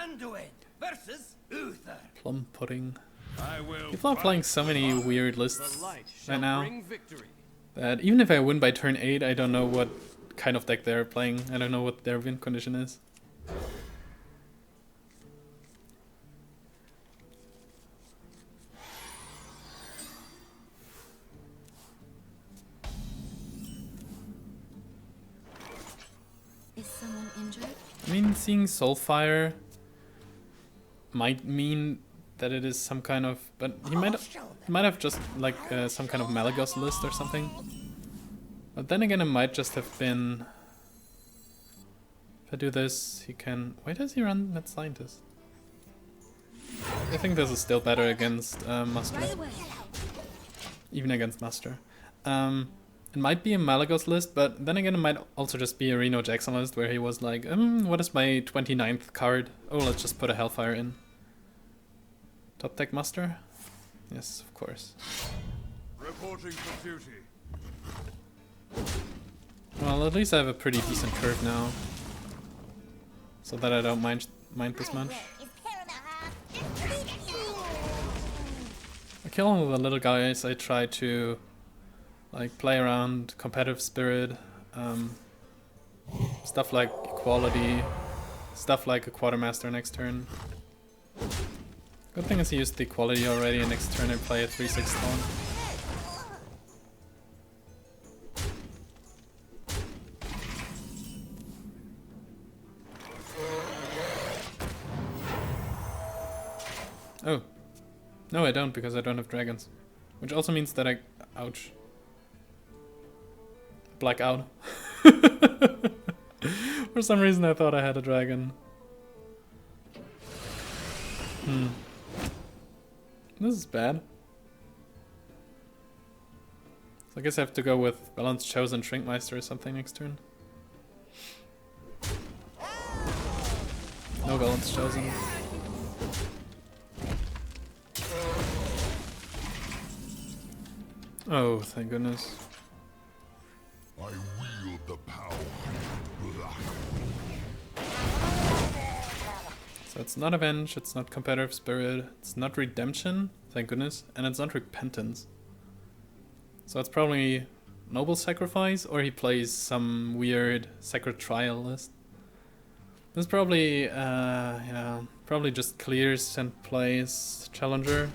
Anduin versus Uther. Plum pudding. People are playing so many weird lists right now that even if I win by turn 8, I don't know what kind of deck they're playing. I don't know what their win condition is. Is someone injured? I mean, seeing Soulfire might mean that it is some kind of, but he might have just like some kind of Malagos list or something. But then again, it might just have been. If I do this, he can. Why does he run Mad Scientist? I think this is still better against Muster, even against Muster. It might be a Malagos list, but then again, it might also just be a Reno Jackson list where he was like, what is my 29th card? Oh, let's just put a Hellfire in. Top deck Muster? Yes, of course. Reporting for duty. Well, at least I have a pretty decent curve now, so that I don't mind this much. I kill him with the little guys. I try to like play around competitive spirit, stuff like equality, stuff like a Quartermaster next turn. Good thing is he used the equality already, and next turn I play a 3/6 stone. Oh. No, I don't, because I don't have dragons. Which also means that I... Ouch. Black out. For some reason I thought I had a dragon. This is bad. So I guess I have to go with Velen's Chosen Shrinkmeister or something next turn. No Velen's Chosen. Oh, thank goodness. I wield the power. So it's not Avenge, it's not Competitive Spirit, it's not Redemption, thank goodness, and it's not Repentance. So it's probably Noble Sacrifice, or he plays some weird Sacred Trial list. This is probably, yeah, probably just clears and plays Challenger.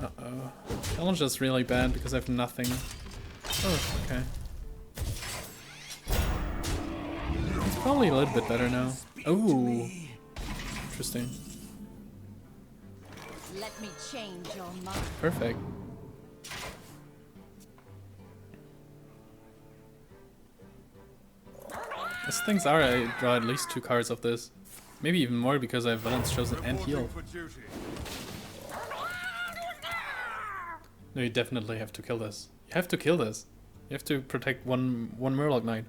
Uh-oh. Challenger is really bad because I have nothing. Oh, okay. It's probably a little bit better now. Oh, interesting. Let me change your mind. Perfect. As things are, I draw at least 2 cards of this. Maybe even more because I have Velen's Chosen and Heal. No, you definitely have to kill this. You have to kill this. You have to protect one Murloc Knight.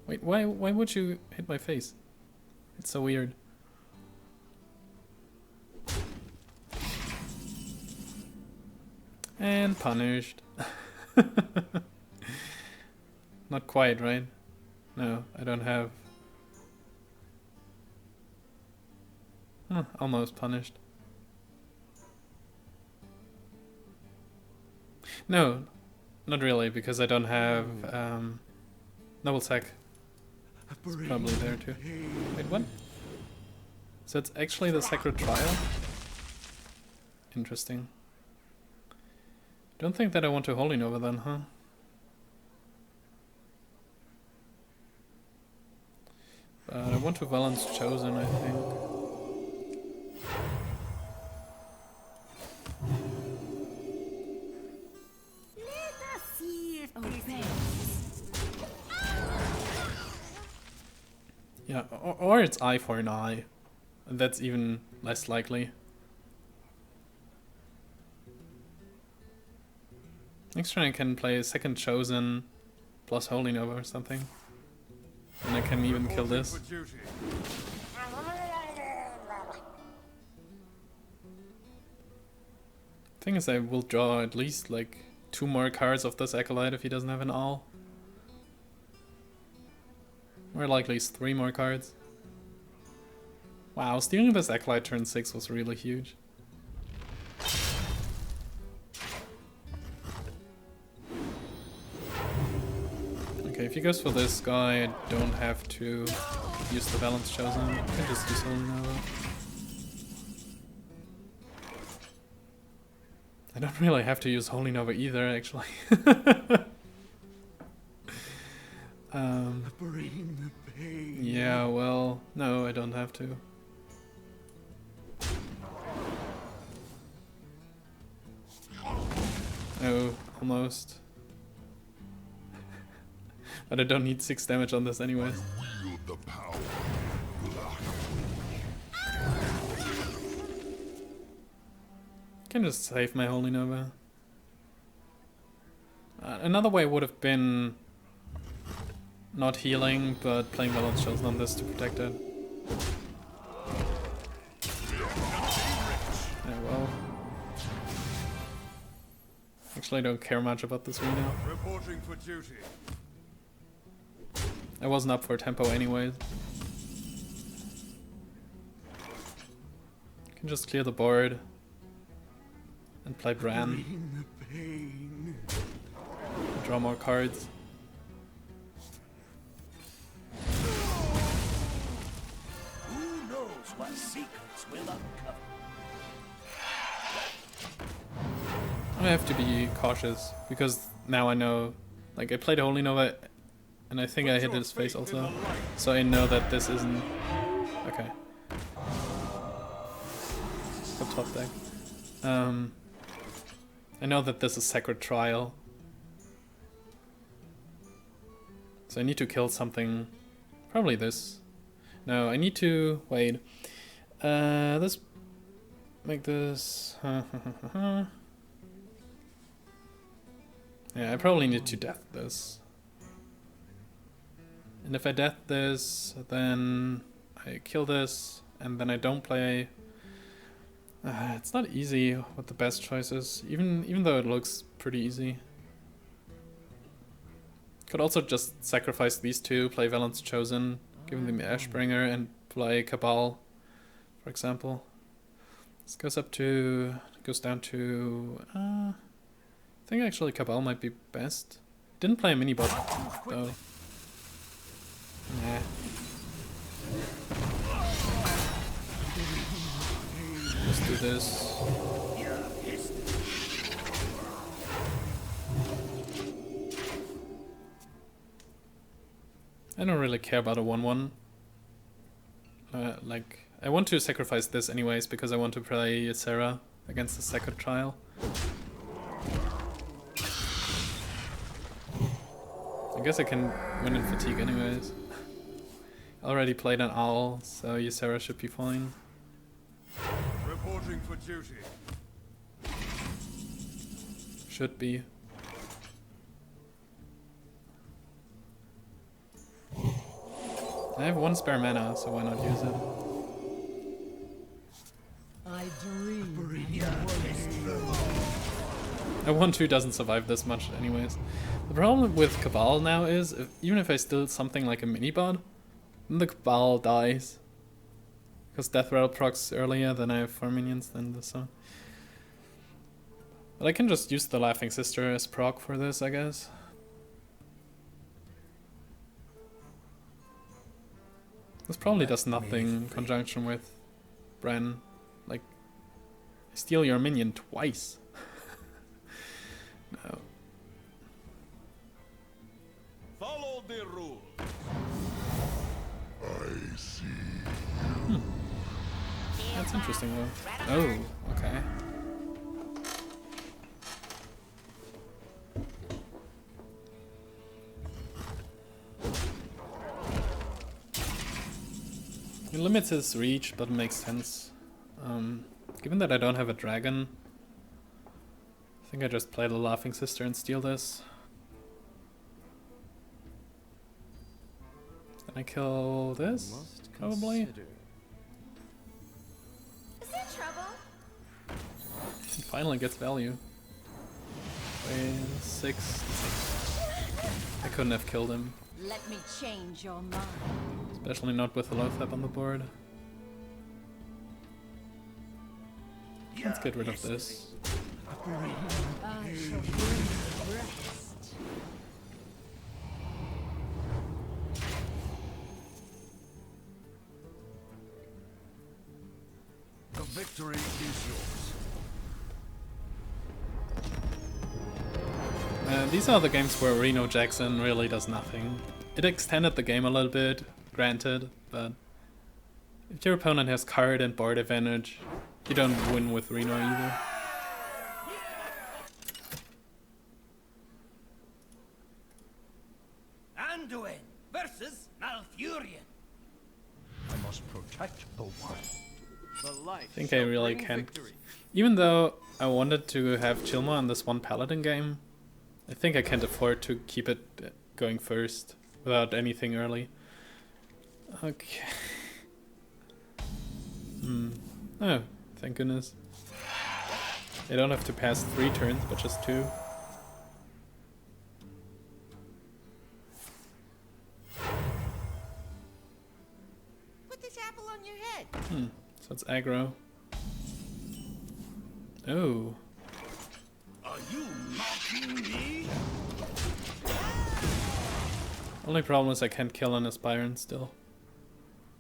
Wait, why would you hit my face? It's so weird. And punished. Not quite, right? No, I don't have... Huh, almost punished. No, not really, because I don't have Noble Sac. It's probably there too. Wait, what? So it's actually the Sacred Trial? Interesting. Don't think that I want to Holy Nova then, huh? But I want to Velen's Chosen, I think. Yeah, or it's eye for an eye. That's even less likely. Next turn I can play a second Chosen plus Holy Nova or something. And I can even kill this. Thing is, I will draw at least like 2 more cards of this Acolyte if he doesn't have an Owl. More likely it's 3 more cards. Wow, stealing this Acolyte turn 6 was really huge. Okay, if he goes for this guy, I don't have to use the Velen's Chosen. I can just use Holy Nova. I don't really have to use Holy Nova either, actually. Yeah, well, no, I don't have to. Oh, almost. But I don't need 6 damage on this anyways. Wield the power. Can just save my Holy Nova. Another way would have been not healing, but playing Velen's Chosen on this to protect it. Yeah, well. Actually, I don't care much about this Reno. Reporting for duty. I wasn't up for tempo anyways. Can just clear the board and play Brann. Draw more cards. Who knows what secrets will uncover? I have to be cautious because now I know, like I played Holy Nova and I think I hit his face also, so I know that this isn't okay. The top deck. I know that this is Sacred Trial, so I need to kill something. Probably this. No, I need to wait. Let's make this. Yeah, I probably need to death this. And if I death this, then I kill this, and then I don't play. It's not easy with the best choices, even though it looks pretty easy. Could also just sacrifice these two, play Velen's Chosen, give them the Ashbringer, and play Cabal, for example. This goes down to. I think actually Cabal might be best. Didn't play a mini bot though. Nah. Let's do this. I don't really care about a 1/1. Like, I want to sacrifice this anyways because I want to play Ysera against the Sacred Trial. I guess I can win in Fatigue anyways. Already played an Owl, so Ysera should be fine. Reporting for duty. Should be. I have 1 spare mana, so why not use it? I dream. A 1/2 doesn't survive this much anyways. The problem with Cabal now is, even if I steal something like a mini-bot, then the Cabal dies. Because Death Rattle procs earlier, then I have 4 minions, then this one. But I can just use the Laughing Sister as proc for this, I guess. This probably does nothing in conjunction with Brann. Like, steal your minion twice. No. Follow the rule. I see. That's interesting though. Oh, okay. It limits his reach, but makes sense. Given that I don't have a dragon, I think I just play the Laughing Sister and steal this. Then I kill this, probably. Is there trouble? He finally gets value. Wait, 6. I couldn't have killed him. Let me change your mind. Especially not with the Loathab on the board. Let's get rid of this. I shall Wyrmrest. The victory is yours. These are the games where Reno Jackson really does nothing. It extended the game a little bit, granted, but if your opponent has card and board advantage, you don't win with Reno either. Anduin versus Malfurion. I must protect the one. I think I really can't. Even though I wanted to have Chillmaw on this one Paladin game, I think I can't afford to keep it going first without anything early. Okay. Oh, thank goodness. I don't have to pass 3 turns, but just 2. Put this apple on your head. So it's aggro. Oh. Are you mocking me? Only problem is I can't kill an Aspirant still.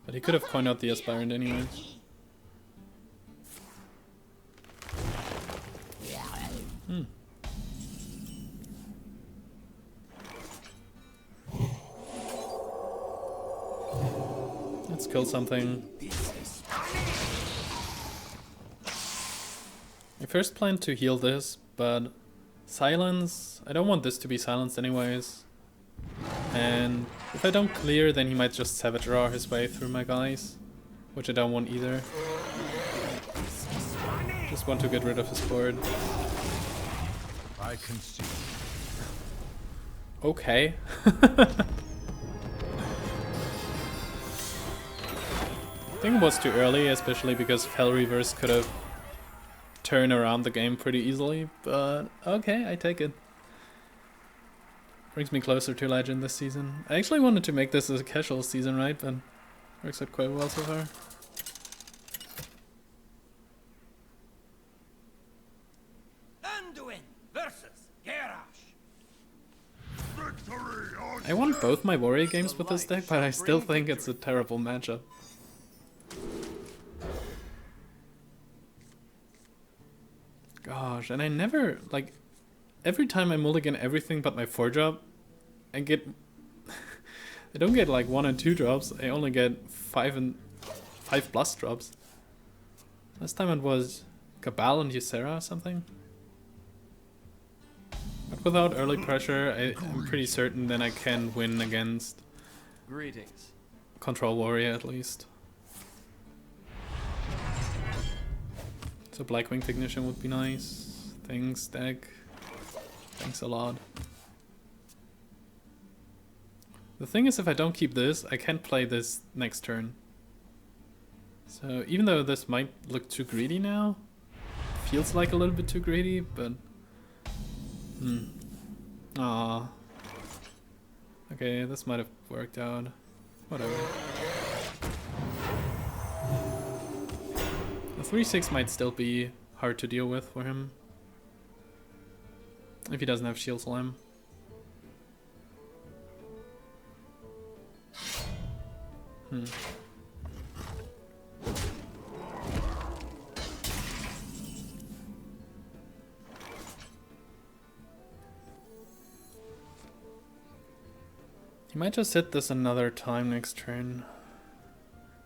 But he could have coined out the Aspirant anyways. Let's kill something. I first planned to heal this, but silence, I don't want this to be silenced anyways. And if I don't clear, then he might just Savage Roar his way through my guys, which I don't want either. Just want to get rid of his board. I can see. Okay. I think it was too early, especially because Fel Reverse could have turned around the game pretty easily, but okay, I take it. Brings me closer to Legend this season. I actually wanted to make this a casual season, right? But works out quite well so far. Anduin versus Garrosh. I won both my warrior games with this deck, but I still think it's a terrible matchup. Gosh, and I never, like, every time I mulligan everything but my 4-drop, I get, I don't get like 1 and 2 drops, I only get 5 plus drops. Last time it was Cabal and Ysera or something. But without early pressure, I'm pretty certain then I can win against Greetings. Control Warrior at least. So Blackwing Technician would be nice. Thanks, deck. Thanks a lot. The thing is, if I don't keep this, I can't play this next turn. So even though this might look too greedy now, feels like a little bit too greedy, but... Aww. Okay, this might have worked out. Whatever. The 3/6 might still be hard to deal with for him. If he doesn't have Shield Slam. He might just hit this another time next turn.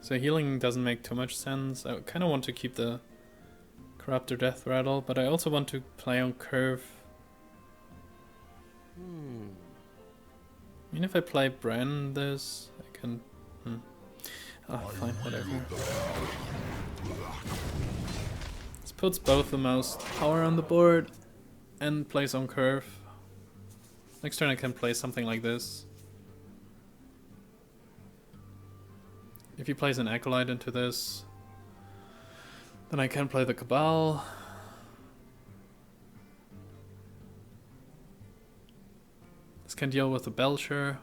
So healing doesn't make too much sense. I kind of want to keep the Corruptor Death Rattle, but I also want to play on curve. I mean, if I play Brann this, I can... Oh, fine, whatever. This puts both the most power on the board and plays on curve. Next turn I can play something like this. If he plays an Acolyte into this, then I can play the Cabal. This can deal with the Belcher.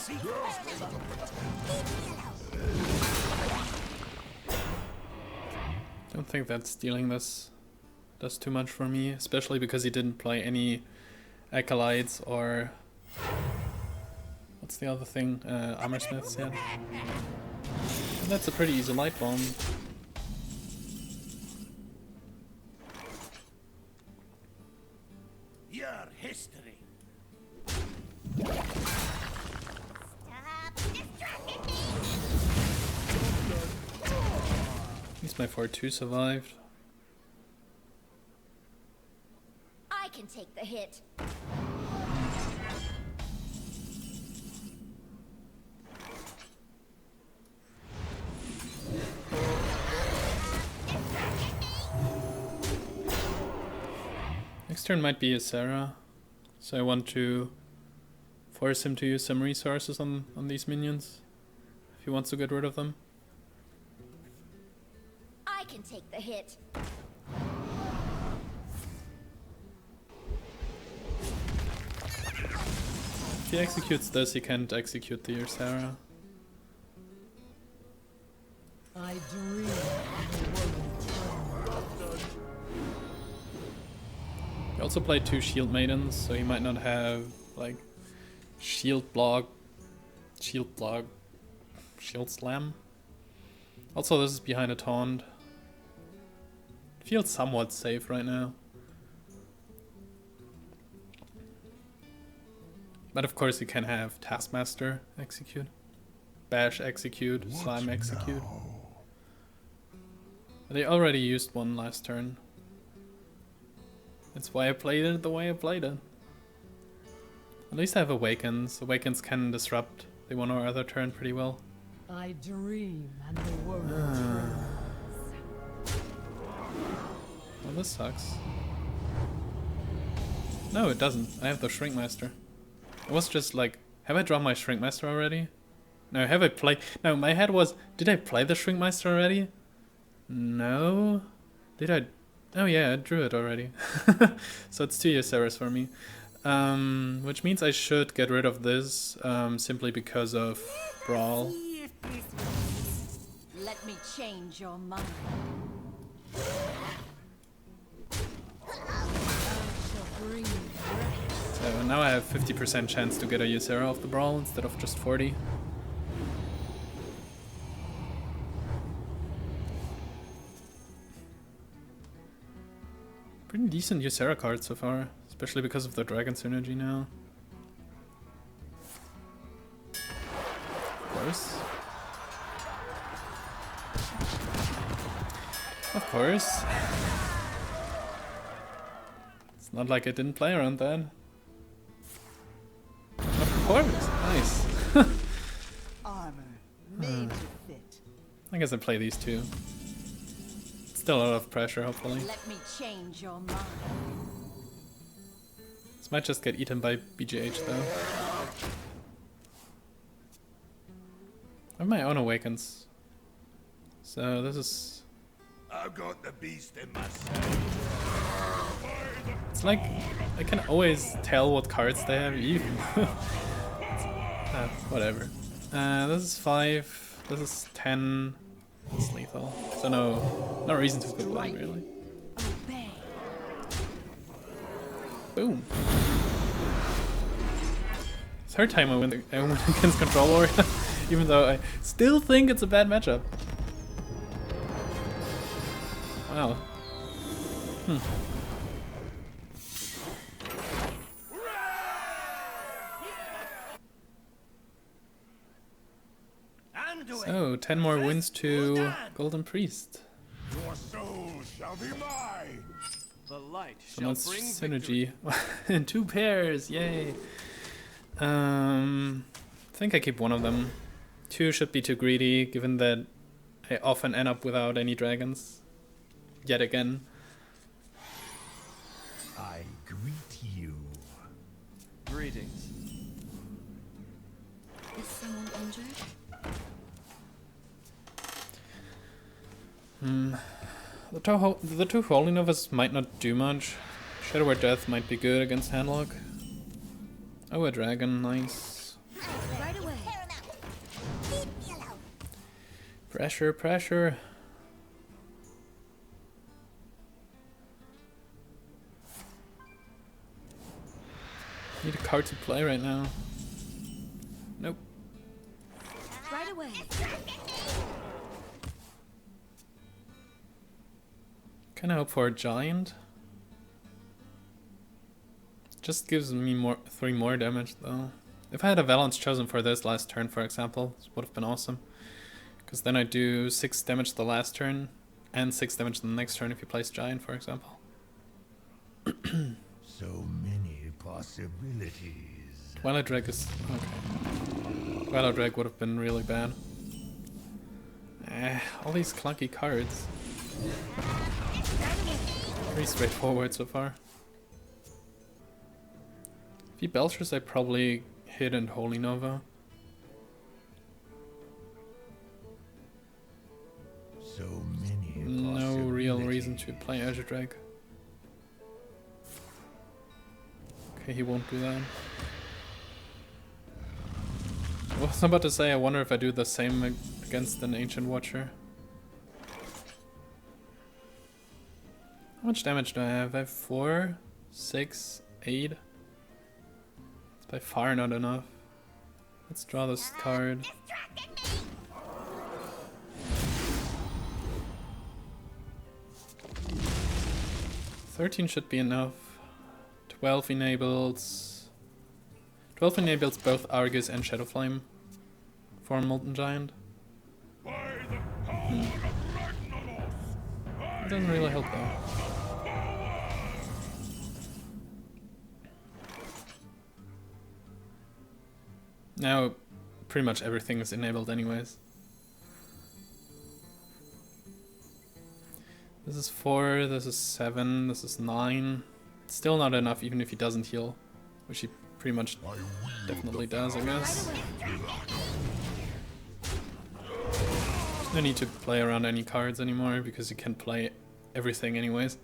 secrets will Don't think that stealing this does too much for me, especially because he didn't play any acolytes or what's the other thing? Armor smiths yet. And that's a pretty easy Lightbomb. your history. Stop distracting me! At least my 4-2 survived. I can take the hit. Next turn might be Ysera, so I want to force him to use some resources on these minions, if he wants to get rid of them. I can take the hit. If he executes this, he can't execute the Ysera. I dream of He also played 2 shield maidens, so he might not have like shield block, shield slam. Also, this is behind a taunt. Feels somewhat safe right now. But of course, you can have Taskmaster execute, Bash execute, Slime execute. They already used one last turn. That's why I played it the way I played it. At least I have Awakens. Awakens can disrupt the one or other turn pretty well. I dream and the world turns. Well, this sucks. No, it doesn't. I have the Shrinkmeister. I was just like, have I drawn my Shrinkmeister already? No, have I played? No, my head was, did I play the Shrinkmeister already? No. Did I? Oh yeah, I drew it already. So it's 2 Yseras for me. Which means I should get rid of this simply because of Brawl. Let me change your mind. So now I have 50% chance to get a Ysera off the Brawl instead of just 40. Pretty decent Ysera card so far, especially because of the Dragon synergy now. Of course. Of course. It's not like I didn't play around that. Of course, nice. Armor made to fit. I guess I play these two. Still a lot of pressure, hopefully. Let me change your mind. This might just get eaten by BGH though. I have my own Awakens. So this is... I've got the beast in myself. It's like, I can always tell what cards they have even. Whatever. This is 5, this is 10. It's lethal. So no reason to complain really. Obey. Boom. Third time I win against Control Warrior, even though I still think it's a bad matchup. Wow. So, 10 more wins to Golden Priest. Your soul shall be mine. The light So much synergy. In 2 pairs, yay! I think I keep one of them. 2 should be too greedy, given that I often end up without any dragons. Yet again. I greet you. Greetings. Is someone injured? The two Holy Novas might not do much. Shadow Word Death might be good against Handlock. Oh, a dragon, nice. Right away. Pressure, pressure. Need a card to play right now. Nope. Right away. Can I hope for a giant? Just gives me 3 more damage though. If I had a Velen's Chosen for this last turn, for example, this would have been awesome. Because then I do 6 damage the last turn, and 6 damage the next turn if you place giant, for example. So many possibilities. Twilight Drag is okay. Twilight Drag would have been really bad. All these clunky cards. Pretty straightforward so far. If he Belchers, I probably hit and Holy Nova. So many No real reason to play Azure Drag. Okay, he won't do that. I was about to say, I wonder if I do the same against an Ancient Watcher. How much damage do I have? I have 4, 6, 8. It's by far not enough. Let's draw this card. 13 should be enough. 12 enables... 12 enables both Argus and Shadowflame for a Molten Giant. It doesn't really help though. Now, pretty much everything is enabled anyways. This is 4, this is 7, this is 9. It's still not enough even if he doesn't heal, which he pretty much definitely does, I guess. No need to play around any cards anymore because you can play everything anyways.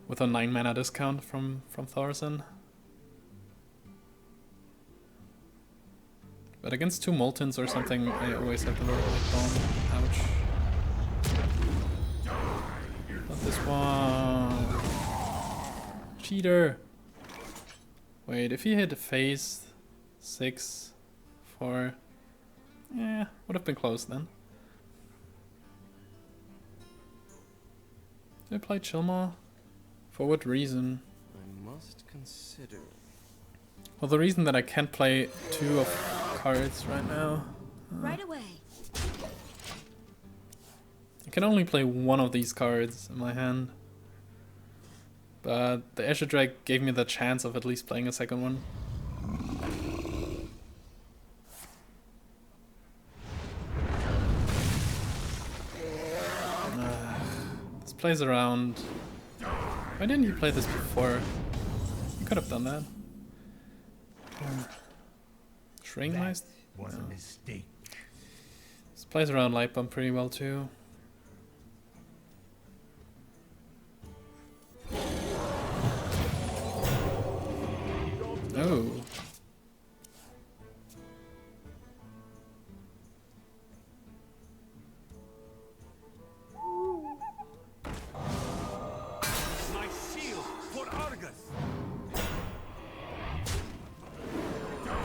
With a 9 mana discount from Thorson. But against 2 Moltens or something, I always have the Lightbomb. Ouch. Not this one. Cheater. Wait, if he hit a face 6, 4, yeah, would have been close then. Did I play Chillmaw? For what reason? I must consider. Well, the reason that I can't play 2 of cards right now. Right away. I can only play 1 of these cards in my hand. But the Azure Drag gave me the chance of at least playing a second one. This plays around. Why didn't you play this before? You could have done that. Shrinkmeister? Was a mistake. This plays around Lightbomb pretty well too. Oh. My shield for Argus.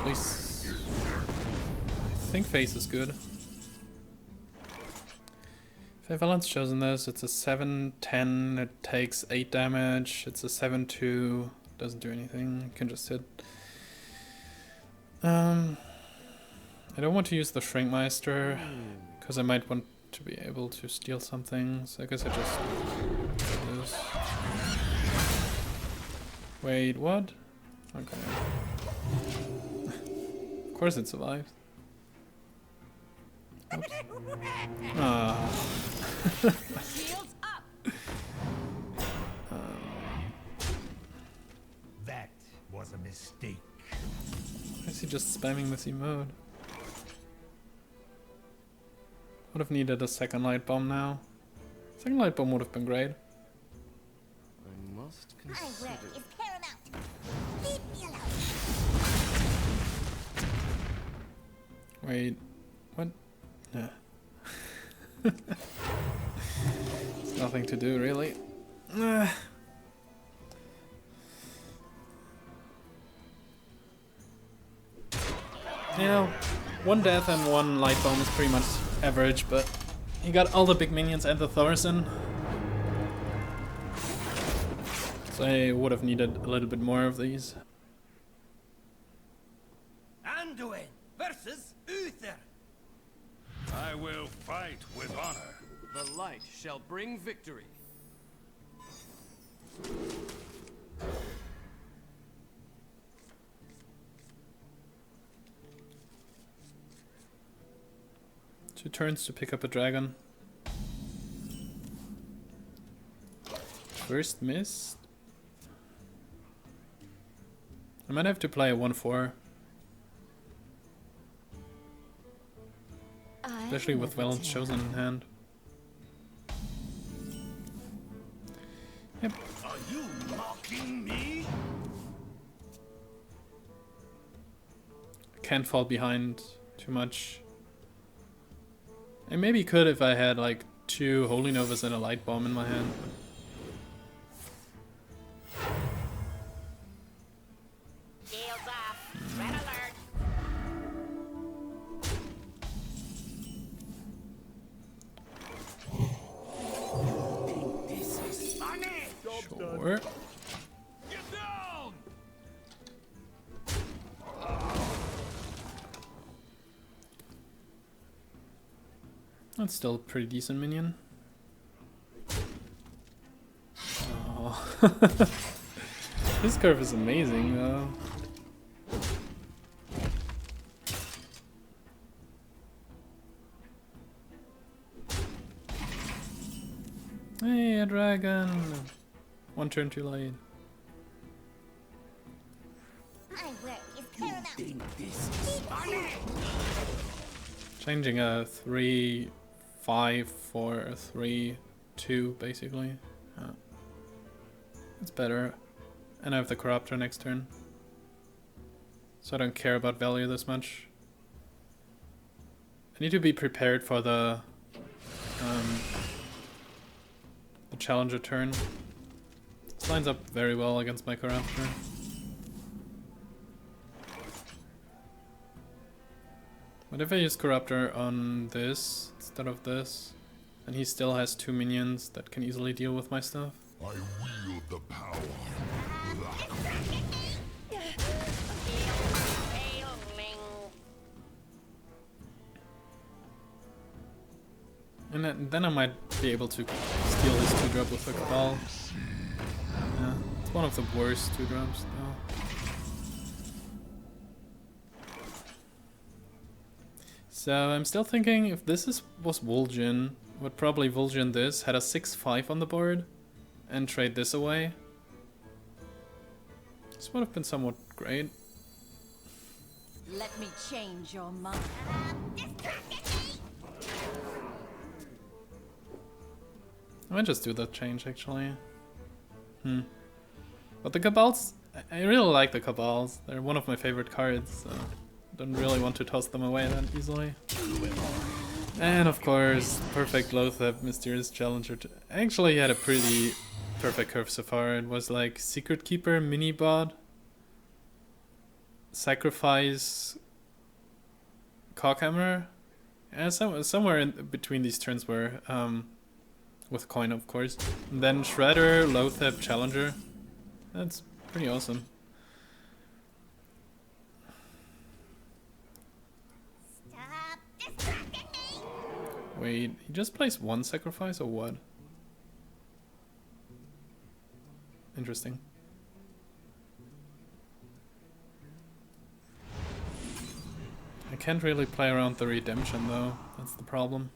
Please. I think face is good. If Velen's chosen this, it's a 7-10, it takes 8 damage, it's a 7-2, doesn't do anything, you can just hit. I don't want to use the Shrinkmeister, because I might want to be able to steal something, so I guess I just do this. Wait, what? Okay. Of course it survives. Oops. Ah. Shields up. That was a mistake. Why is he just spamming this emote? Would have needed a second Lightbomb now. Second Lightbomb would have been great. I must My consider. word is paramount. Leave me alone. Wait, what? Yeah. Nothing to do, really. You know, one death and one Lightbomb is pretty much average, but he got all the big minions and the Thorson. So I would have needed a little bit more of these. Anduin versus Uther. I will fight with honor. The light shall bring victory. Two turns to pick up a dragon. First missed. I might have to play a 1/4. Especially with Velen's Chosen in hand. Yep. Are you mocking me? Can't fall behind too much. I maybe could if I had like 2 Holy Novas and a Lightbomb in my hand. Shields off. Red alert. This is funny. Sure. Get down. That's still a pretty decent minion. Oh. This curve is amazing though. Hey, a dragon! One turn too late. My work is paramount. Think this is funny. Changing a 3-5 for a 3-2 basically. It's better. And I have the Corruptor next turn. So I don't care about value this much. I need to be prepared for the Challenger turn. This lines up very well against my Corruptor. What if I use Corruptor on this instead of this? And he still has 2 minions that can easily deal with my stuff. I wield the power. And then I might be able to steal his 2-drop with the Cabal. Yeah, it's one of the worst 2-drops though. So I'm still thinking if this was Vol'jin, I would probably Vol'jin this, had a 6-5 on the board, and trade this away. This would have been somewhat great. Let me change your mind. I might just do that change actually. But the Cabals, I really like the Cabals. They're one of my favorite cards, so I don't really want to toss them away that easily. And of course, perfect Loatheb, Mysterious Challenger. Actually, he had a pretty perfect curve so far. It was like Secret Keeper, Mini Bot, Sacrifice, Cockhammer. Yeah, somewhere in between these turns were with coin, of course. And then Shredder, Loatheb, Challenger. That's pretty awesome. Stop distracting me. Wait, he just plays 1 sacrifice or what? Interesting. I can't really play around the redemption though, that's the problem.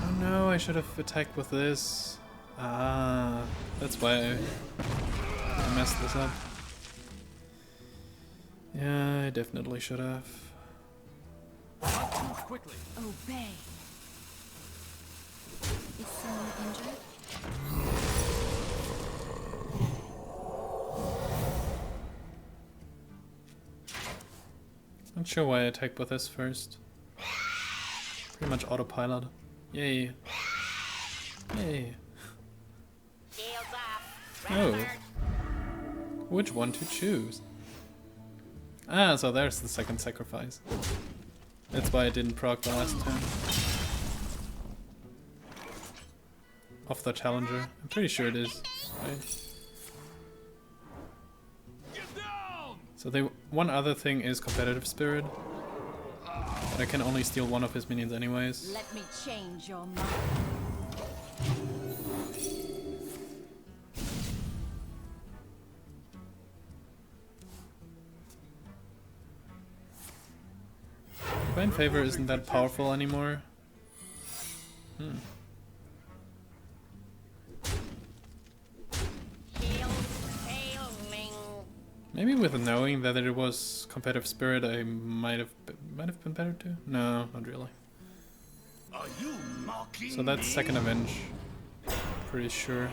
Oh no, I should have attacked with this. Ah, that's why I messed this up. Yeah, I definitely should have. Quickly. Obey. Is someone injured? Not sure why I attacked with this first. Pretty much autopilot. Yay. Yay. Shields off. Oh. Which one to choose? Ah, so there's the second sacrifice. That's why I didn't proc the last turn. Off the challenger. I'm pretty sure it is. Right? So the one other thing is competitive spirit. But I can only steal one of his minions anyways. Let me change your mind. Divine Favor isn't that powerful anymore. Maybe with knowing that it was competitive spirit, I might have been better too. No, not really. Are you mocking So that's me? second avenge. Pretty sure.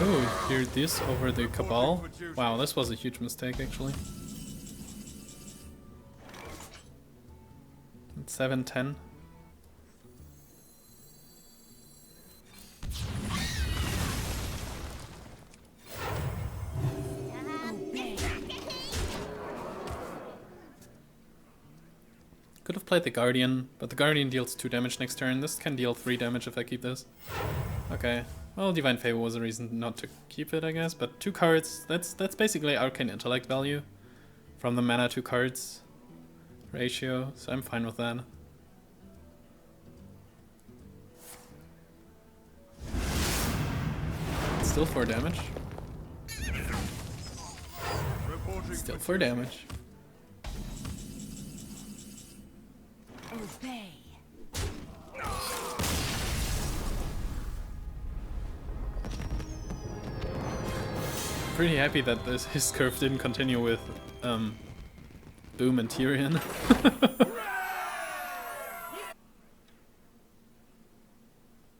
Oh, hear this over the Cabal? Wow, this was a huge mistake actually. 7-10. Could have played the Guardian, but the Guardian deals 2 damage next turn. This can deal 3 damage if I keep this. Okay. Well, Divine Favor was a reason not to keep it, I guess. But 2 cards, that's basically Arcane Intellect value from the mana 2 cards ratio, so I'm fine with that. Still 4 damage. Still 4 damage. Obey. Pretty happy that his curve didn't continue with Boom and Tyrion.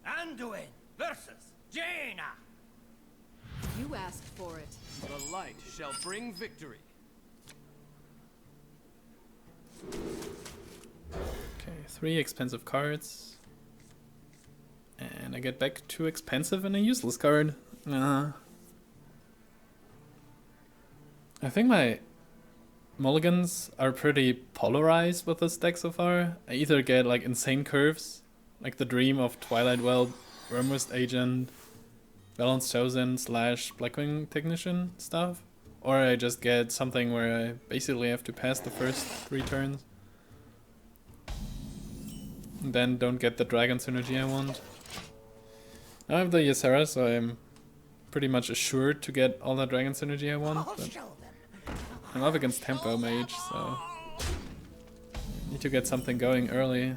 Anduin versus Jaina. You asked for it. The light shall bring victory. Okay, 3 expensive cards. And I get back 2 expensive and a useless card. I think my mulligans are pretty polarized with this deck so far. I either get like insane curves, like the dream of Twilight, Whelp, Wyrmrest Agent, Velen's Chosen / Blackwing Technician stuff, or I just get something where I basically have to pass the first 3 turns. And then don't get the dragon synergy I want. I have the Ysera, so I'm pretty much assured to get all the dragon synergy I want. But I'm up against Tempo Mage, so need to get something going early.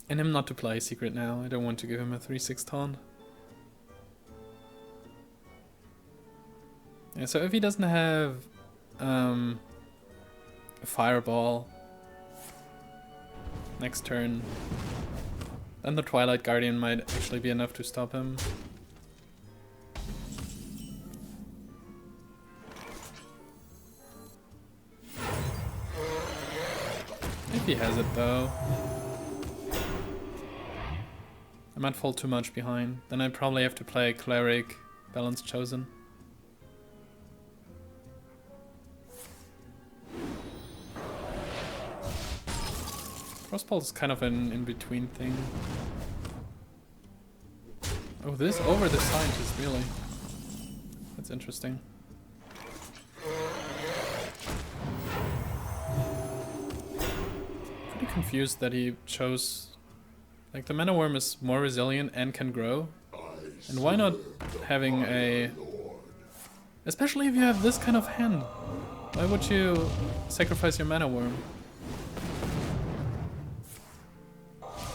And him not to play Secret now. I don't want to give him a 3/6 taunt. Yeah, so if he doesn't have a Fireball next turn, then the Twilight Guardian might actually be enough to stop him. If he has it though. I might fall too much behind. Then I probably have to play Cleric, Velen's Chosen. Frostbolt is kind of an in-between thing. Oh, this over the scientist, really? That's interesting. Pretty confused that he chose Like, the Mana Worm is more resilient and can grow. And why not having a... Especially if you have this kind of hand. Why would you sacrifice your Mana Worm?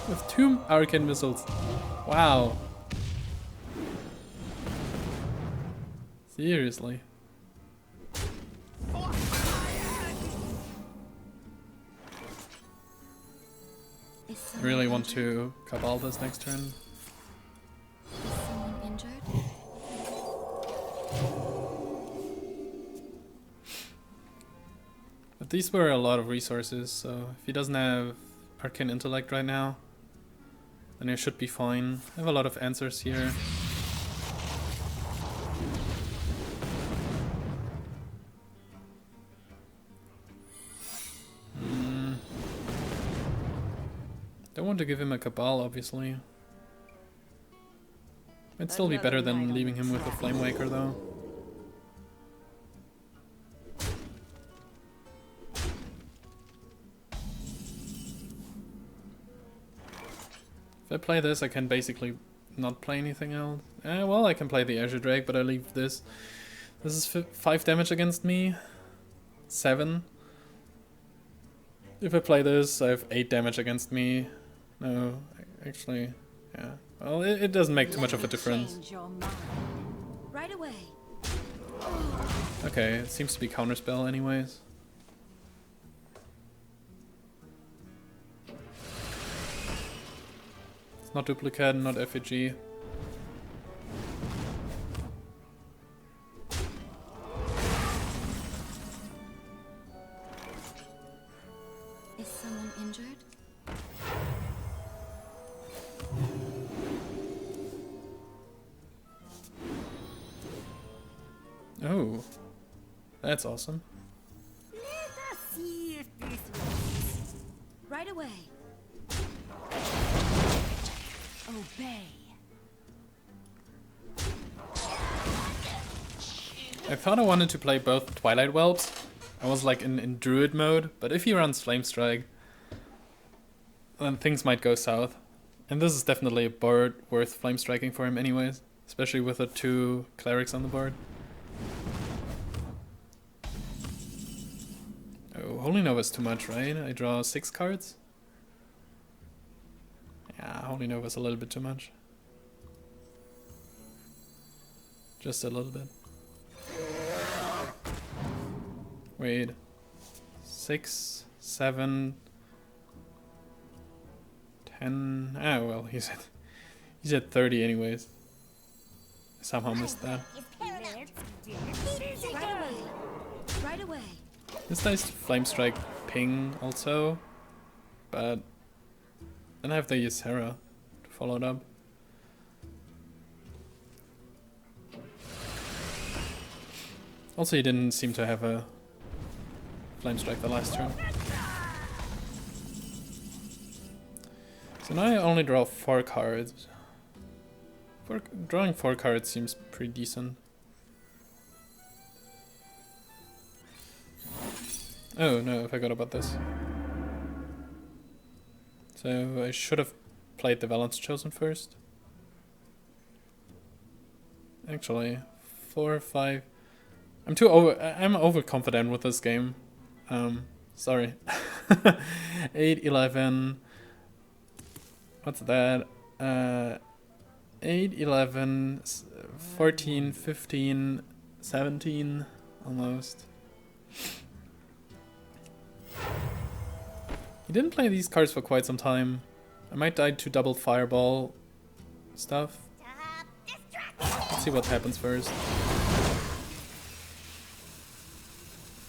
With 2 Arcane Missiles. Wow. Seriously. I really want to Cabal this next turn. Is someone injured? But these were a lot of resources, so if he doesn't have Arcane Intellect right now, then he should be fine. I have a lot of answers here. Don't want to give him a Cabal, obviously. Might still be better than leaving him with a Flame Waker, though. If I play this, I can basically not play anything else. Well, I can play the Azure Drake, but I leave this. This is 5 damage against me. 7. If I play this, I have 8 damage against me. No, actually, yeah. Well, it doesn't make too much of a difference. Change your mind. Right away. Okay, it seems to be counterspell anyways. It's not duplicate, not effigy. Is someone injured? Oh, that's awesome. Let us see if this works. Right away. Obey. I thought I wanted to play both Twilight Whelps. I was like in Druid mode, but if he runs Flame Strike, then things might go south. And this is definitely a board worth Flame Striking for him anyways, especially with the 2 Clerics on the board. Oh, Holy Nova is too much, right? I draw 6 cards? Yeah, Holy Nova is a little bit too much. Just a little bit. Wait. 6, 7, 10. Ah, well, he's at 30 anyways. I somehow missed that. Right away. Right away. This nice Flame Strike ping also, but then I have the Ysera to follow it up. Also, he didn't seem to have a Flame Strike the last turn. So now I only draw 4 cards. Drawing 4 cards seems pretty decent. Oh no, I forgot about this. So I should have played the Velen's Chosen first. Actually, 4, 5. I'm overconfident with this game. Sorry. 8, 11. What's that? 8, 11, 14, 15, 17, almost. He didn't play these cards for quite some time. I might die to double fireball stuff. Let's see what happens first.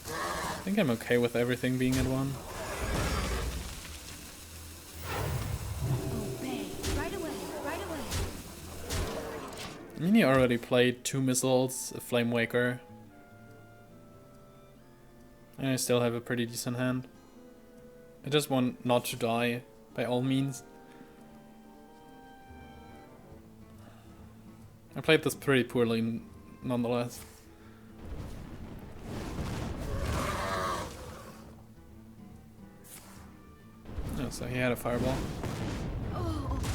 I think I'm okay with everything being at 1. Obey. Right away. Right away. I mean, he already played 2 missiles, a Flame Waker. And I still have a pretty decent hand. I just want not to die, by all means. I played this pretty poorly, nonetheless. Oh, so he had a fireball. Oh, okay.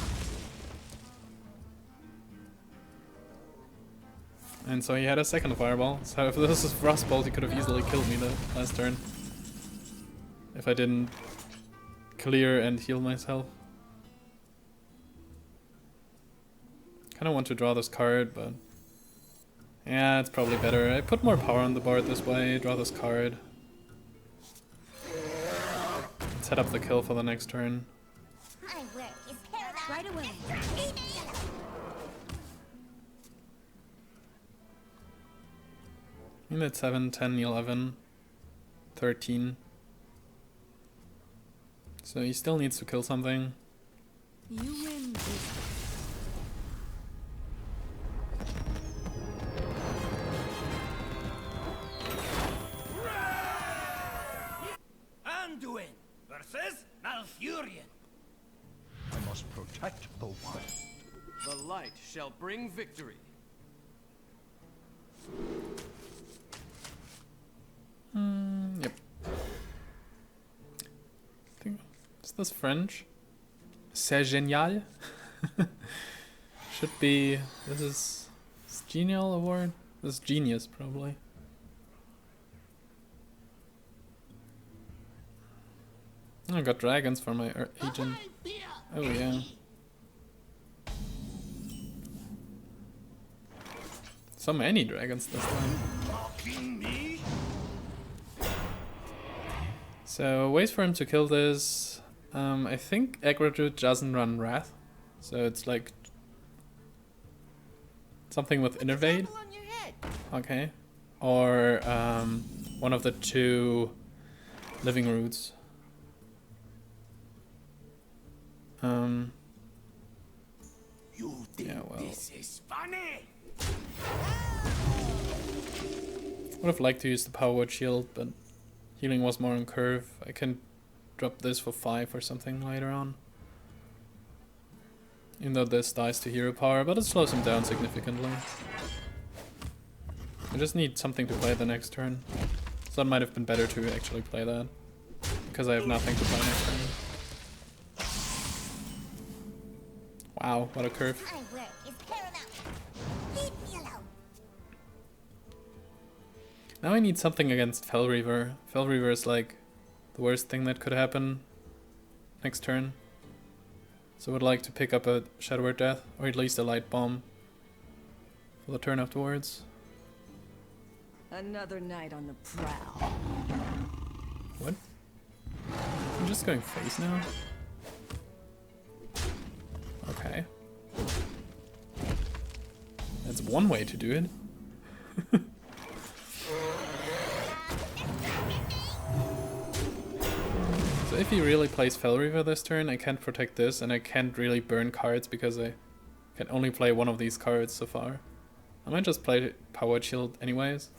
And so he had a second fireball. So if this is Frostbolt, he could have easily killed me the last turn. If I didn't clear and heal myself. Kinda want to draw this card, but yeah, it's probably better. I put more power on the board this way, draw this card. Set up the kill for the next turn. My work is paramount. Right away. I'm at 7, 10, 11, 13. So he still needs to kill something. You win this. Anduin versus Malfurion. I must protect the wild. The light shall bring victory. Yep. Is this French? C'est génial? Should be. This is Genial Award? This is Genius, probably. I got dragons for my agent. Oh, yeah. So many dragons this time. So, ways for him to kill this. I think Aggro Druid doesn't run Wrath. So it's like something with Innervade. Okay. Or one of the two Living Roots. You think Yeah, well. this is funny? Would have liked to use the Power Word Shield, but healing was more on curve. I can drop this for 5 or something later on. Even though this dies to hero power, but it slows him down significantly. I just need something to play the next turn. So it might have been better to actually play that. Because I have nothing to play next turn. Wow, what a curve. My work is paramount. Leave me alone. Now I need something against Fel Reaver. Fel Reaver is like the worst thing that could happen next turn. So I would like to pick up a Shadow Word Death, or at least a Lightbomb for the turn afterwards. Another night on the prowl. What? I'm just going face now? Okay. That's one way to do it. So if he really plays Fel Reaver this turn, I can't protect this, and I can't really burn cards because I can only play one of these cards so far. I might just play Power Shield anyways.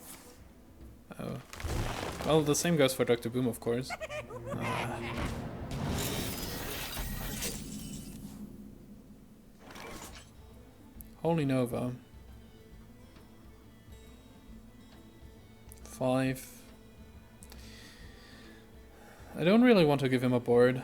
Oh. Well, the same goes for Dr. Boom, of course. Holy Nova. 5. I don't really want to give him a board.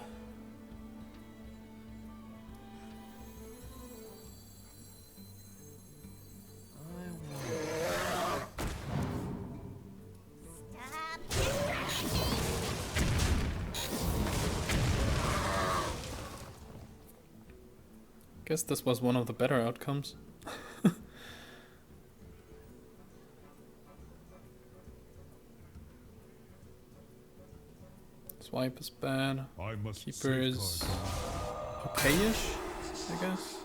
Guess this was one of the better outcomes. Swipe is bad. I must Keeper is safeguard okay-ish, I guess.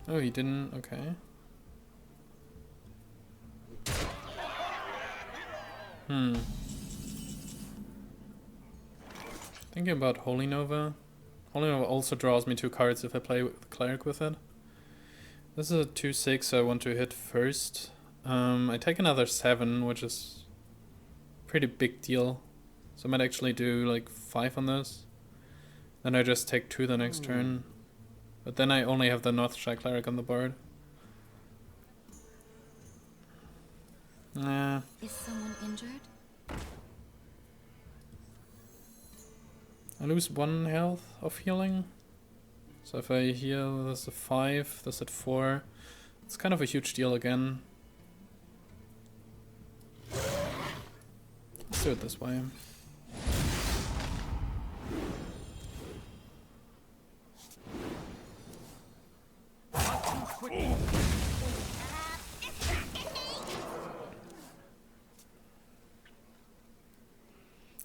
Oh, he didn't. Okay. Thinking about Holy Nova. Holy Nova also draws me 2 cards if I play with Cleric with it. This is a 2/6, so I want to hit first. I take another 7, which is pretty big deal. So I might actually do like 5 on this. Then I just take 2 the next turn. But then I only have the Northshire Cleric on the board. Nah. Is someone injured? I lose 1 health of healing. So if I heal this at 5, this at 4, it's kind of a huge deal again. Let's do it this way.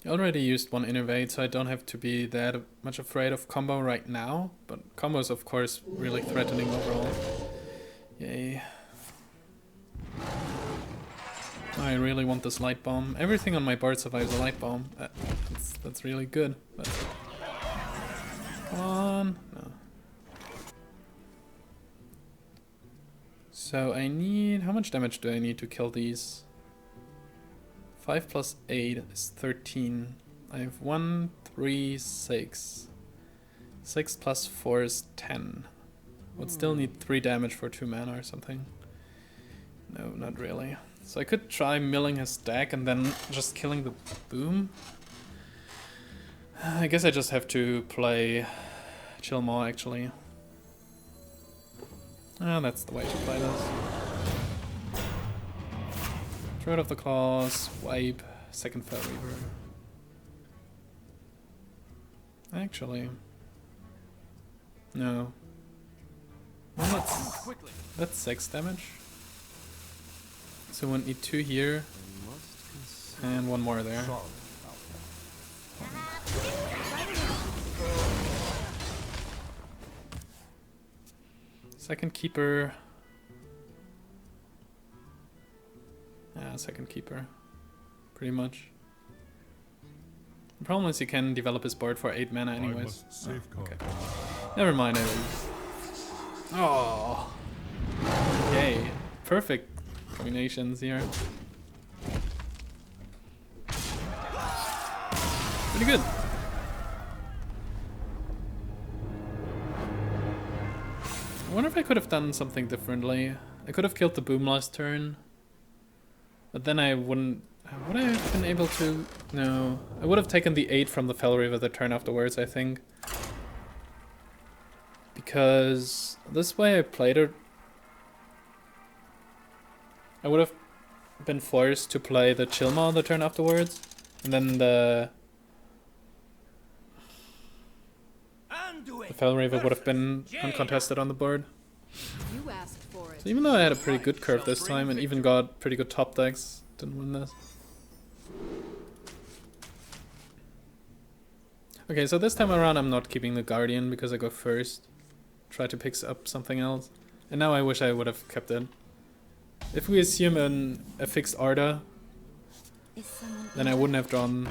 I already used one Innervate, so I don't have to be that much afraid of combo right now, but combo is of course really threatening overall. Yay. I really want this Lightbomb. Everything on my board survives a Lightbomb. That's really good. But come on. No. So I need... How much damage do I need to kill these? 5 plus 8 is 13. I have 1, 3, 6. 6 plus 4 is 10. Would still need 3 damage for 2 mana or something. No, not really. So I could try milling his deck and then just killing the boom. I guess I just have to play Chillmaw actually. Ah, that's the way to play this. Throat of the Claws, wipe, second Fell Reaver. Actually, no. Well, that's 6 damage. So we'll need 2 here, and 1 more there. Second Keeper. Yeah, second Keeper. Pretty much. The problem is he can develop his board for 8 mana anyways. Oh, okay. Never mind, I lose. Oh. Yay. Perfect combinations here. Pretty good. I wonder if I could have done something differently. I could have killed the boom last turn. But then I wouldn't... Would I have been able to... No. I would have taken the 8 from the Fell Reaver the turn afterwards, I think. Because this way I played it... I would have been forced to play the Chillmaw the turn afterwards. And then the Fell Reaver would have been uncontested on the board. You asked for it. So even though I had a pretty good curve this time and even got pretty good top decks, didn't win this. Okay, so this time around I'm not keeping the Guardian because I go first. Try to pick up something else. And now I wish I would have kept it. If we assume a fixed order, then I wouldn't have drawn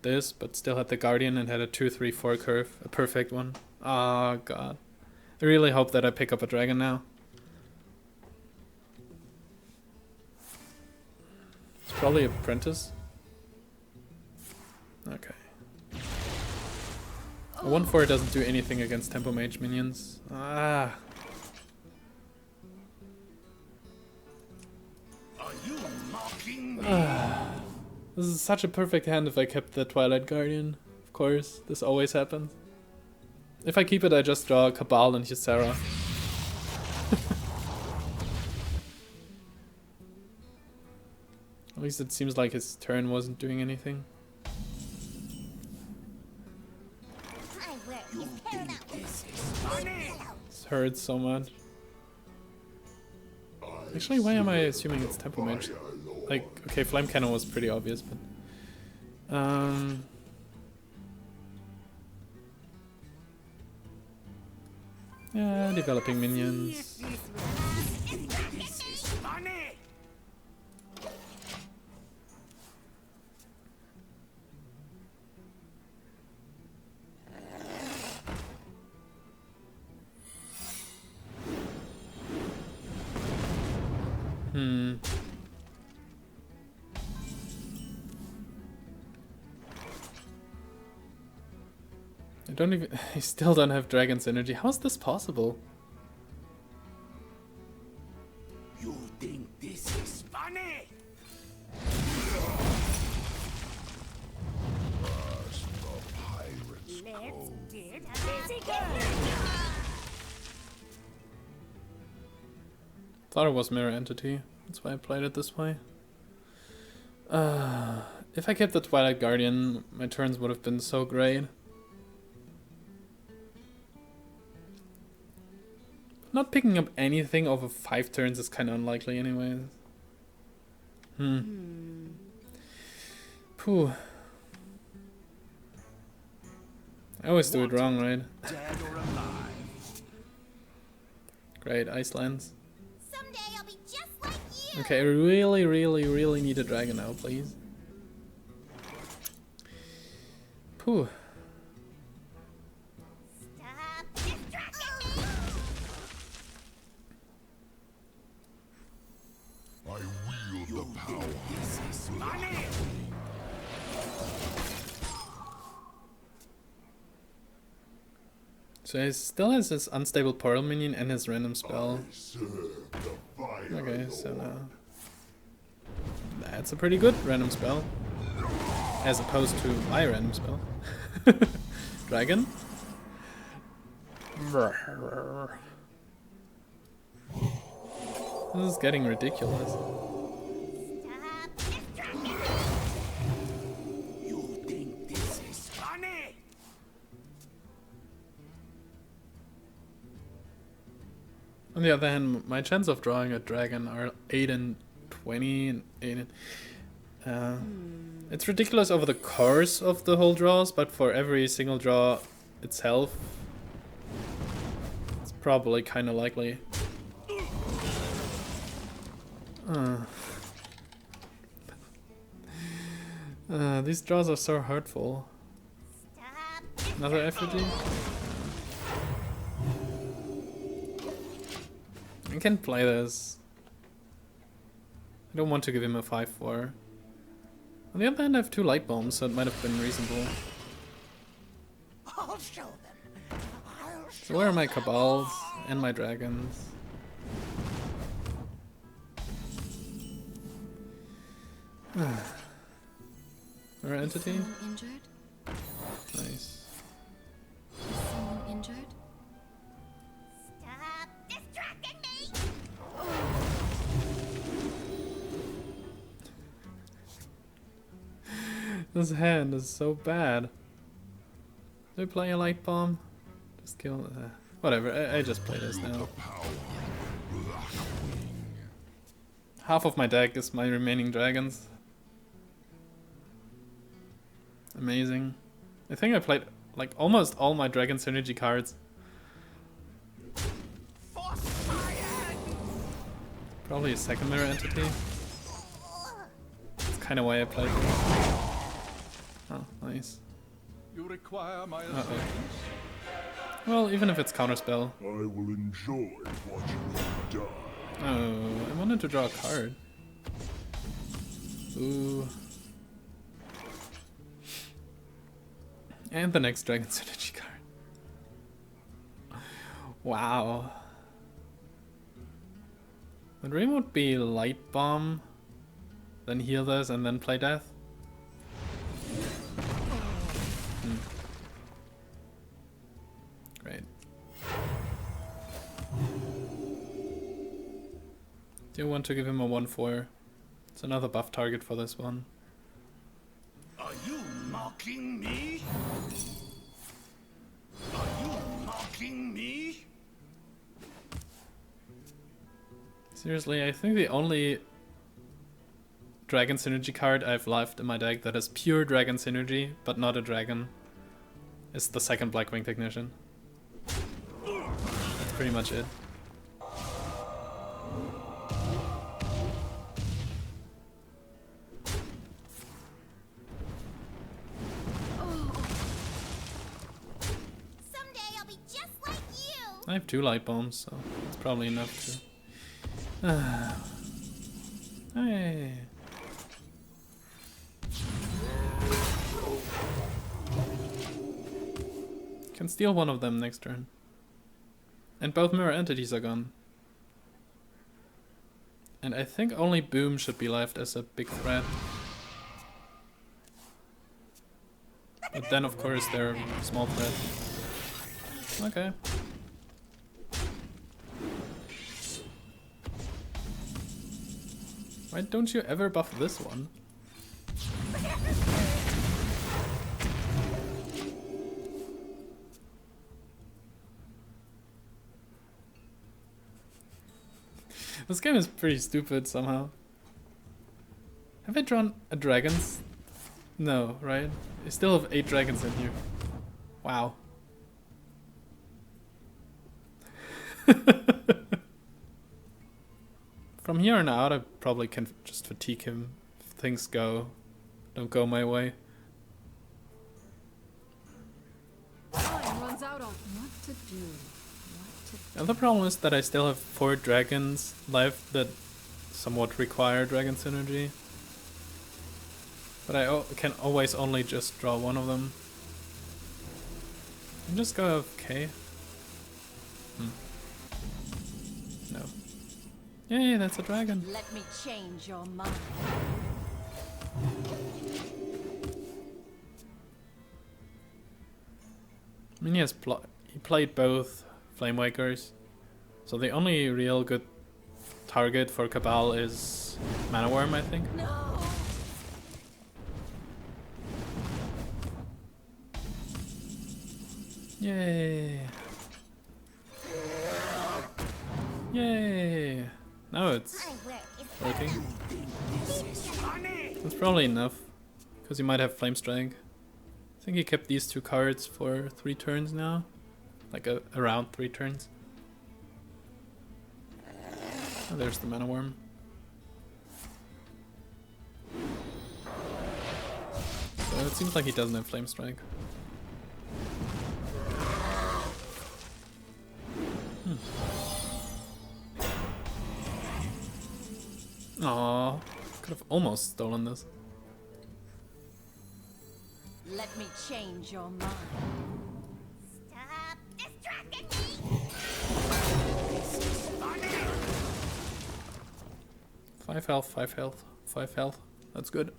this, but still had the Guardian and had a 2-3-4 curve. A perfect one. Ah, god. I really hope that I pick up a dragon now. It's probably Apprentice. Okay. A 1-4 doesn't do anything against Tempo Mage minions. Ah. Are you mocking me? This is such a perfect hand if I kept the Twilight Guardian. Of course, this always happens. If I keep it, I just draw Cabal and Ysera. At least it seems like his turn wasn't doing anything. This hurts so much. Actually, why am I assuming it's Tempo Mage? Like, okay, Flame Cannon was pretty obvious, but... yeah, developing minions. I still don't have Dragon's Energy. How is this possible? You think this is funny? Let's get Thought it was Mirror Entity. That's why I played it this way. If I kept the Twilight Guardian, my turns would have been so great. Not picking up anything over 5 turns is kind of unlikely anyways. Phew. I always do it wrong, right? Dead or alive. Great, Icelands. Someday I'll be just like you. Okay, I really need a dragon now, please. Phew. Stop distracting me. I wield the power. This is money. So he still has his unstable portal minion and his random spell. Okay, so now that's a pretty good random spell, as opposed to my random spell. Dragon. This is getting ridiculous. Stop distracting me. You think this is funny? On the other hand, my chance of drawing a dragon are 8 and 20 and 8 and... It's ridiculous over the course of the whole draws, but for every single draw itself, it's probably kind of likely. These draws are so hurtful. Stop. Another effigy? I can play this. I don't want to give him a 5/4. On the other hand, I have 2 light bombs, so it might have been reasonable. I'll show them. So where are my Cabals and my dragons? Mirror Entity? Someone injured? Nice. Someone injured? Stop distracting me. This hand is so bad. Do I play a light bomb? Just kill. Whatever. I just play this now. Half of my deck is my remaining dragons. Amazing. I think I played like almost all my dragon synergy cards. Probably a second mirror entity. That's kind of why I played it. Oh, nice. You require my Uh-oh. assistance? Well, even if it's counterspell. I will enjoy watching you die. Oh, I wanted to draw a card. Ooh. And the next Dragon Synergy card. Wow. The dream would be Light Bomb, then heal this, and then play Death. Great. Do you want to give him a 1/4? It's another buff target for this one. Are you mocking me? Are you mocking me? Seriously, I think the only Dragon Synergy card I've left in my deck that has pure Dragon Synergy, but not a dragon, is the second Blackwing Technician. That's pretty much it. Someday I'll be just like you. I have 2 light bombs, so it's probably enough to... Hey. Can steal one of them next turn. And both mirror entities are gone. And I think only Boom should be left as a big threat. But then of course they're a small threat. Okay. Why don't you ever buff this one? This game is pretty stupid somehow. Have I drawn a dragons? No, right? I still have 8 dragons in here. Wow. From here on out, I probably can just fatigue him if things don't go my way. Time runs out on what to do. The other problem is that I still have 4 dragons left that somewhat require dragon synergy. But I can always only just draw one of them. And just go okay. No. Yay, that's a dragon. Let me change your mind. I mean, he played both Flamewakers, so the only real good target for Cabal is Mana Worm, I think. No. Yay! Yay! Now it's working. That's probably enough, because you might have Flame Strike. I think he kept these 2 cards for 3 turns now. Like around 3 turns. Oh, there's the Mana Worm. So it seems like he doesn't have Flame Strike. Aww, could have almost stolen this. Let me change your mind. Stop distracting me! 5 health, 5 health, 5 health. That's good.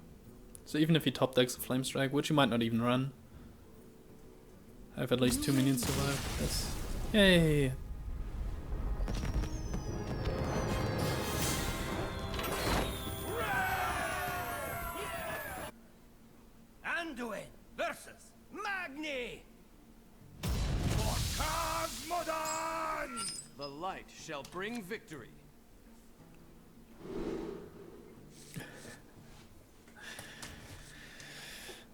So even if he top decks a Flame Strike, which he might not even run, I have at least 2 minions survive. Yes. Yay! Anduin versus Magni! For Cosmodon! The light shall bring victory.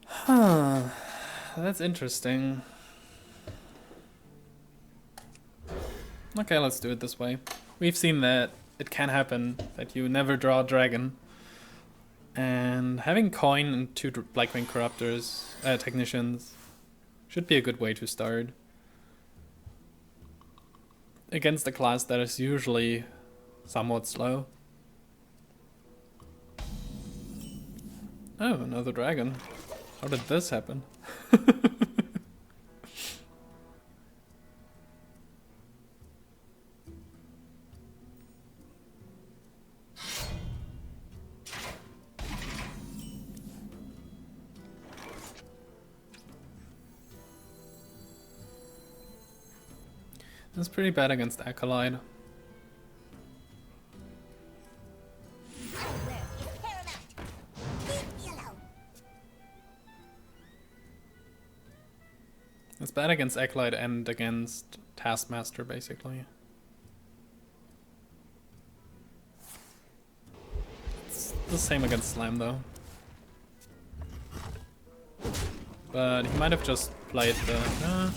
Huh. That's interesting. Okay, let's do it this way. We've seen that it can happen that you never draw a dragon. And having coin and 2 Blackwing Corruptors, Technicians, should be a good way to start. Against a class that is usually somewhat slow. Oh, another dragon. How did this happen? That's pretty bad against Acolyte. It's bad against Acolyte and against Taskmaster, basically. It's the same against Slam, though. But he might have just played the...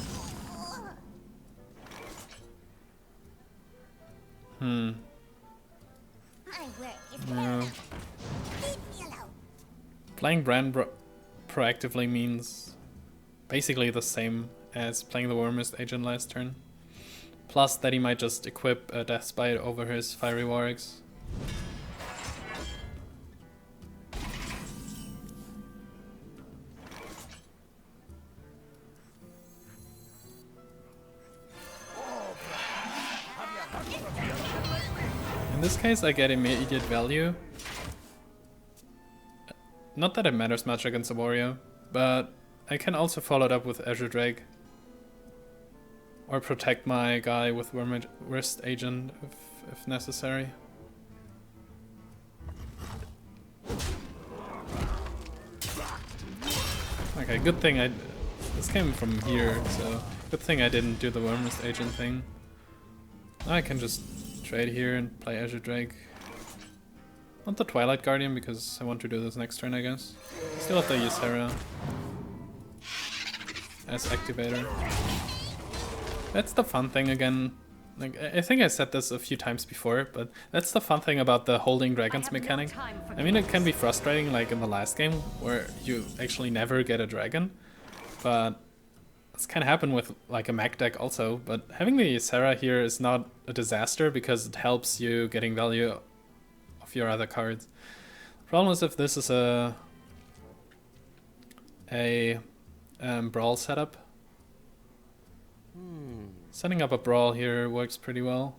No. Playing Brann proactively means basically the same as playing the Wyrmrest agent last turn. Plus that he might just equip a Deathbite over his Fiery Wargs. In this case I get immediate value. Not that it matters much against a warrior, but I can also follow it up with Azure Drake. Or protect my guy with Wyrmrest agent if necessary. Okay, good thing this came from here, so good thing I didn't do the Wyrmrest agent thing. I can just trade here and play Azure Drake. Not the Twilight Guardian because I want to do this next turn, I guess. Still have the Ysera as activator. That's the fun thing again. Like, I think I said this a few times before, but that's the fun thing about the holding dragons mechanic. I mean, it can be frustrating, like in the last game, where you actually never get a dragon, but this can happen with like a Mag deck also. But having the Ysera here is not a disaster because it helps you getting value of your other cards. The problem is if this is a brawl setup. Setting up a brawl here works pretty well.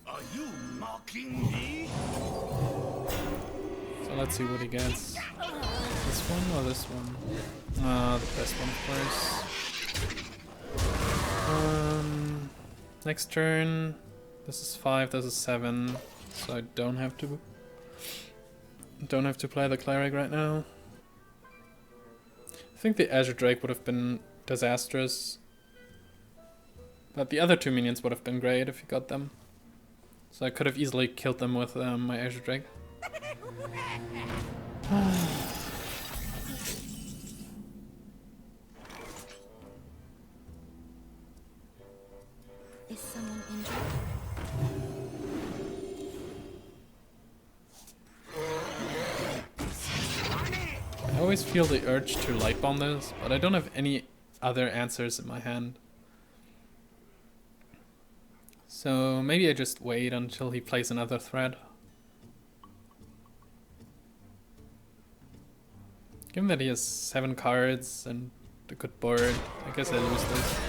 Are you mocking me? So let's see what he gets. This one or this one? The best one, of course. Next turn. This is 5, this is 7. So I don't have to play the Cleric right now. I think the Azure Drake would have been disastrous, but the other two minions would have been great if you got them. So I could have easily killed them with my Azure Drake. Is someone injured? I always feel the urge to Lightbomb this, but I don't have any other answers in my hand. So maybe I just wait until he plays another threat. Given that he has 7 cards and a good board, I guess I lose this.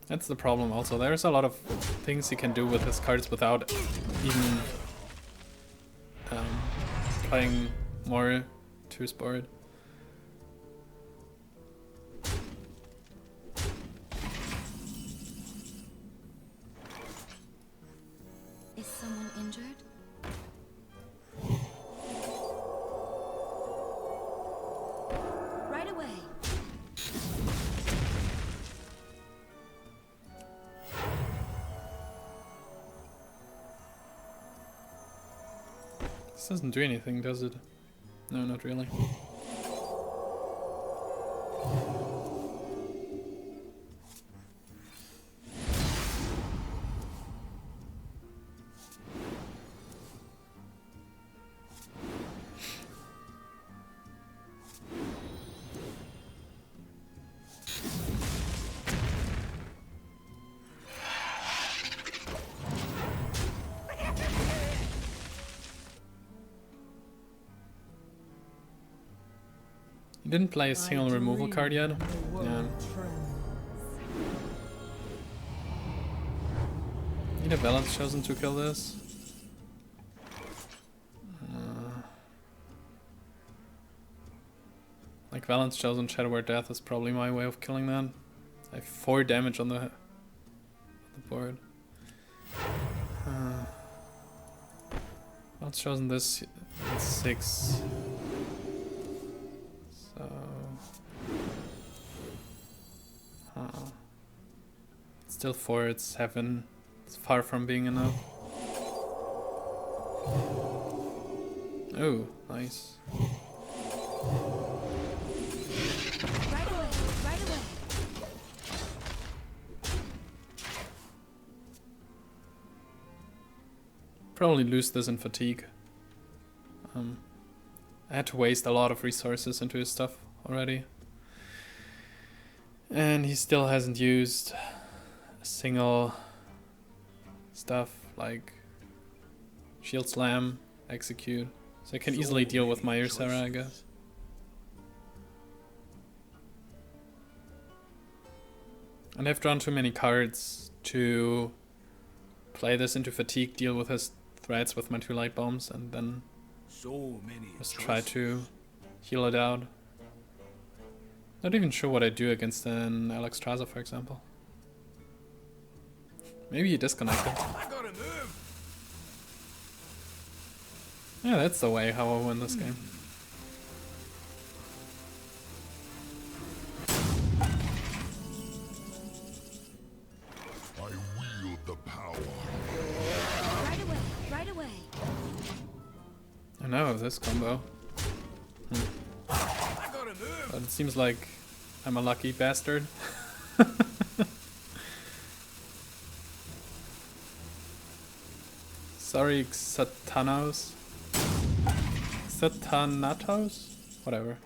That's the problem also. There's a lot of things he can do with his cards without even playing more to his board. Is someone injured? Right away. This doesn't do anything, does it? No, not really. He didn't play a single removal card yet. Yeah. Need a Velen's Chosen to kill this. Like Velen's Chosen, Shadowware Death is probably my way of killing that. I have 4 damage on the board. Velen's Chosen this is 6. So, it's still 4, it's 7. It's far from being enough. Oh, nice. Right away, right away. Probably lose this in fatigue. I had to waste a lot of resources into his stuff already. And he still hasn't used a single stuff like Shield Slam, Execute. So I can easily deal with my Ysera, I guess. And I've drawn too many cards to play this into fatigue, deal with his threats with my 2 light bombs, and then So many. Just try to heal it out. Not even sure what I do against an Alexstrasza, for example. Maybe you disconnect it. I gotta move. Yeah, that's the way how I win this game. I wield the power. Right away, right away. I know this combo. I gotta move. But it seems like I'm a lucky bastard. Sorry, Xatanatos? Xatanatos? Whatever.